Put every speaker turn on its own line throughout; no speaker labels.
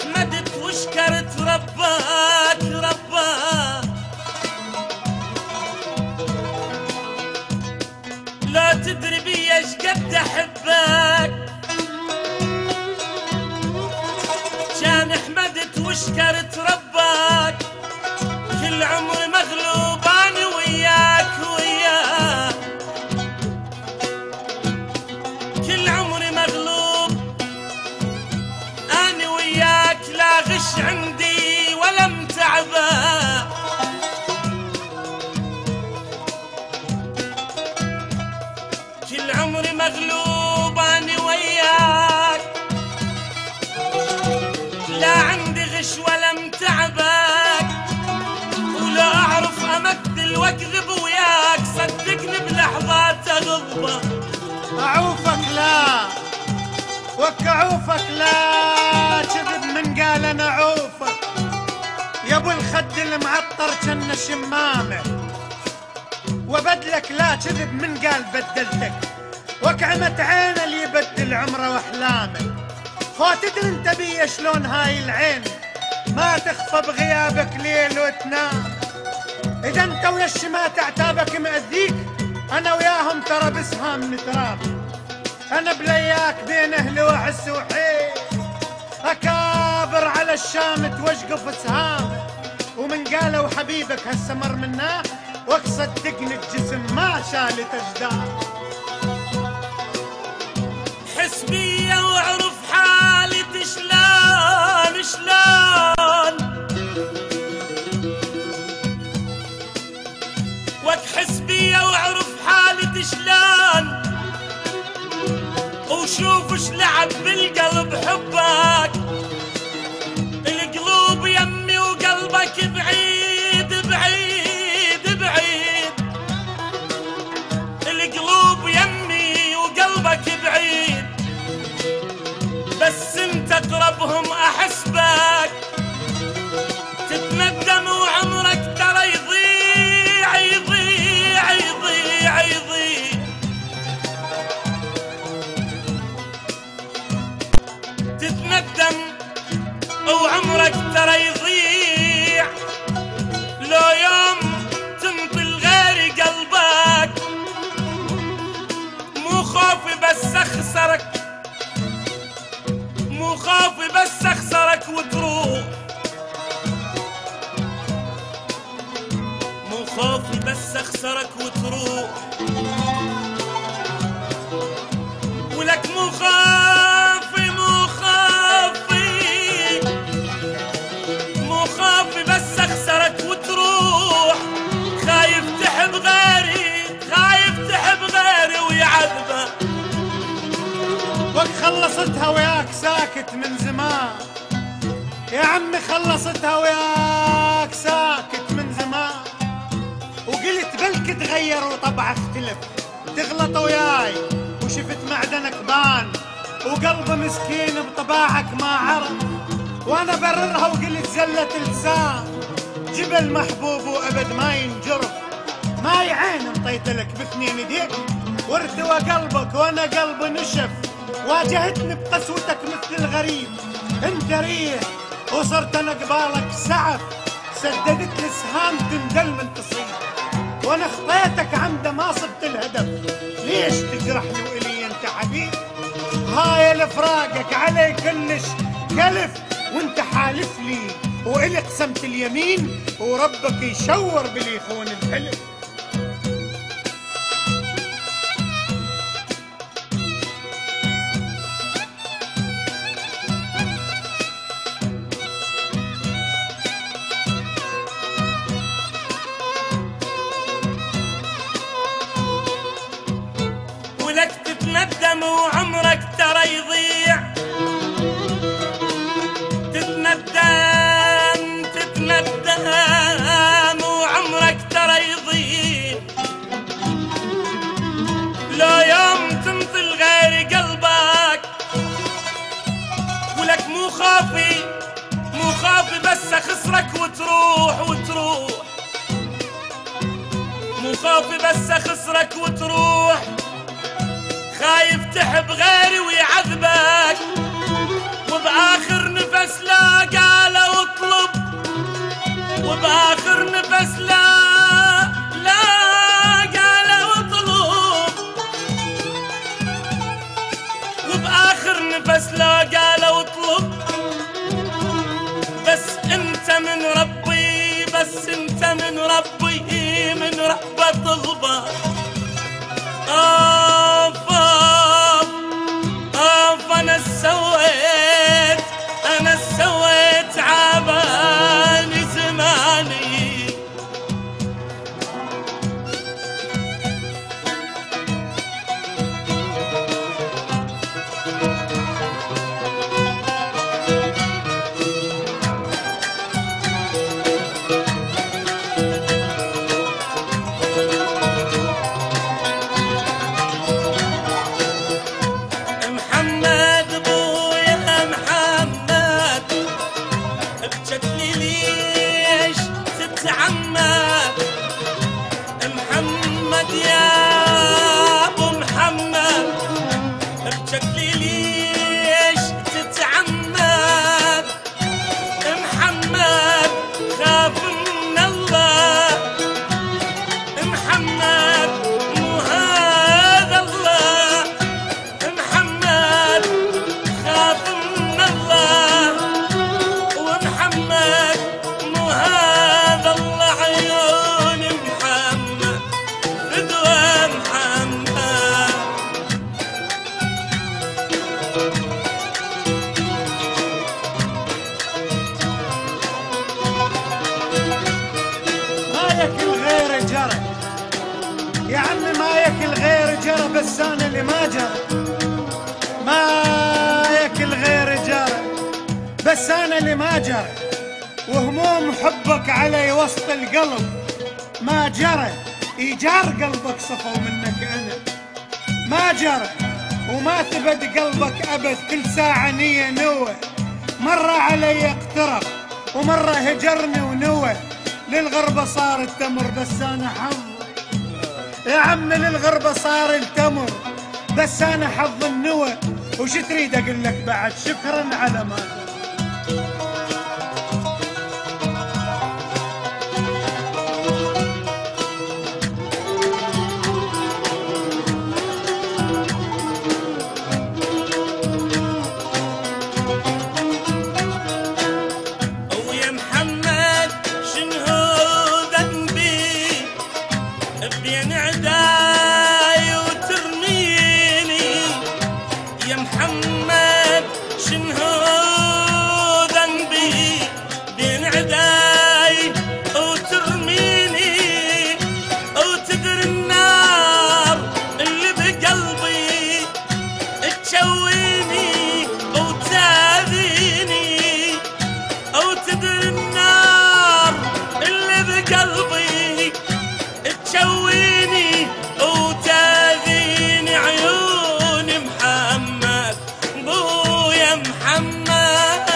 حمدت وشكرت رباك لا تدري بي ايش قد احبك. كان حمدت وشكرت ربك كل عمري مغلوب انا وياك كل عمري مغلوب انا وياك، لا غش عندي ولا متعبه. كل عمري مغلوب انا وياك، لا عندي غش ولا متعبك، ولا اعرف امثل واكذب وياك. صدقني بلحظات اغضبه.
اعوفك لا وكعوفك لا كذب من قال انا اعوفك. يا ابو الخد المعطر كنا شمامه، وبدلك لا كذب من قال بدلتك. وكعمة عين اللي يبدل عمره واحلامه. خو تدري انت بي شلون هاي العين ما تخفى بغيابك ليل وتنام. اذا انت ويا الشمات اعتابك مأذيك، انا وياهم ترى بسهام نتراب. انا بلياك بين اهلي واحس وحيل، اكابر على الشام توشقف سهامه. ومن قالوا حبيبك هسه مر مناه، وصدقني الجسم ما شالت اجداد.
حس بيا واعرف حالتي شلون واكحس بيا واعرف حالتي شلون، وشوف اش لعب بالقلب حبك. القلوب يمي وقلبك بعيد بعيد بعيد. القلوب يمي وقلبك بعيد، بس انت اقربهم احس بك. تتندم وعمرك ترى يضيع يضيع يضيع يضيع. تتندم وعمرك ترى يضيع، لو يوم تنطي غير قلبك. مو خوفي بس اخسرك، مو خوفي بس اخسرك وتروح. مو خوفي بس اخسرك وتروح، ولك مو خوفي مو خوفي مو خوفي بس اخسرك وتروح. خايف تحب غيري، خايف تحب غيري ويعذبه.
وك خلصتها وياك ساكت من زمان يا عمي، خلصتها وياك ساكت من زمان. وقلت بلك تغير وطبع اختلف، تغلط وياي وشفت معدنك بان، وقلب مسكين بطباعك ما عرف. وانا بررها وقلت زلة لسان، جبل محبوب وابد ما ينجرف. ماي عين انطيت لك باثنين ايديك، وارتوى قلبك وانا قلبي نشف. واجهتني بقسوتك مثل الغريب، انت ريح وصرت انا قبالك سعف. سددت لي سهام تندل من تصيب، وانا خطيتك عمدا ما صبت الهدف. ليش تجرحني والي انت حبيب؟ هاي لفراقك علي كلش كلف، وانت حالف لي والي قسمت اليمين، وربك يشور باللي يخون الحلف.
ولك تتندم وعمرك ترى يضيع. تتندم تتندم وعمرك ترى يضيع، لو يوم تنطل غير قلبك. ولك مو خافي مو خافي بس اخسرك وتروح وتروح. مو خافي بس اخسرك وتروح، خايف تحب غيري ويعذبك، وبآخر نفس لا قال اطلب، وبآخر نفس لا قال اطلب، وبآخر نفس لا قال اطلب. بس انت من ربي، بس انت من ربي، من ربه طلبه. انا سويت، انا سويت عباني زماني. محمد يا ابو محمد، بشكلي ليش تتعمد؟ محمد خاف من الله، محمد مو هذا الله، محمد خاف من الله، ومحمد مو هذا الله. عيون محمد فدوى محمد.
ما يكل غير جرى يا عمي، ما يكل غير جرى، بس انا اللي ما جرى. ما يكل غير جرى، بس انا اللي ما جرى. وهموم حبك علي وسط القلب ما جرى، ايجار قلبك صفوا منك انا ما جرى. وما تبد قلبك ابد، كل ساعة نية نوى. مرة علي اقترب ومرة هجرني ونوى. للغربة صار التمر بس انا حظ يا عمي، للغربة صار التمر بس انا حظ النوى. وش تريد اقول لك بعد؟ شكرا على ما
بين عداي وترميني يا محمد، شنو ذنبي؟ بين عداي وترميني، وتدري النار اللي بقلبي تشويني وتاذيني، وتدري النار اللي بقلبي تشويني وتاذيني. عيون محمد بويا محمد.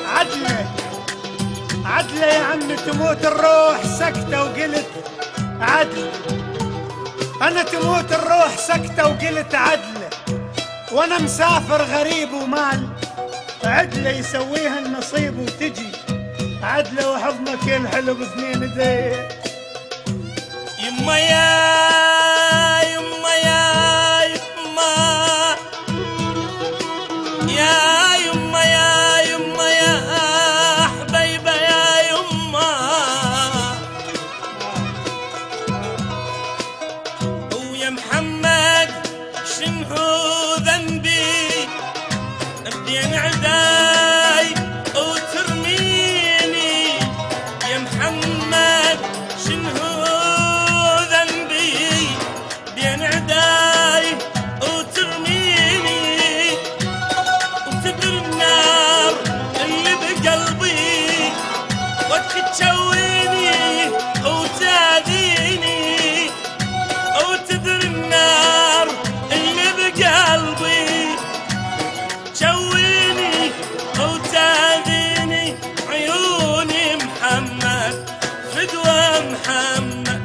عدلة عدلة يا عمي، تموت الروح سكتة وقلت عدلة. أنا تموت الروح سكتة وقلت عدلة، وأنا مسافر غريب ومال. عدلة يسويها النصيب وتجي عدلة، وحضنك الحلو باثنين ايديك.
يما يا يما يا يما يا يما يا يما يا حبيبة يا يما. ويا محمد شنو ذنبي؟ بين عداي وترميني يا محمد، شنو ذنبي؟ بين عداي وترميني، وتدري النار اللي بقلبي وتشويني وتاذيني، وتدري النار اللي بقلبي تشويني وتاذيني. عيوني محمد فدوى محمد.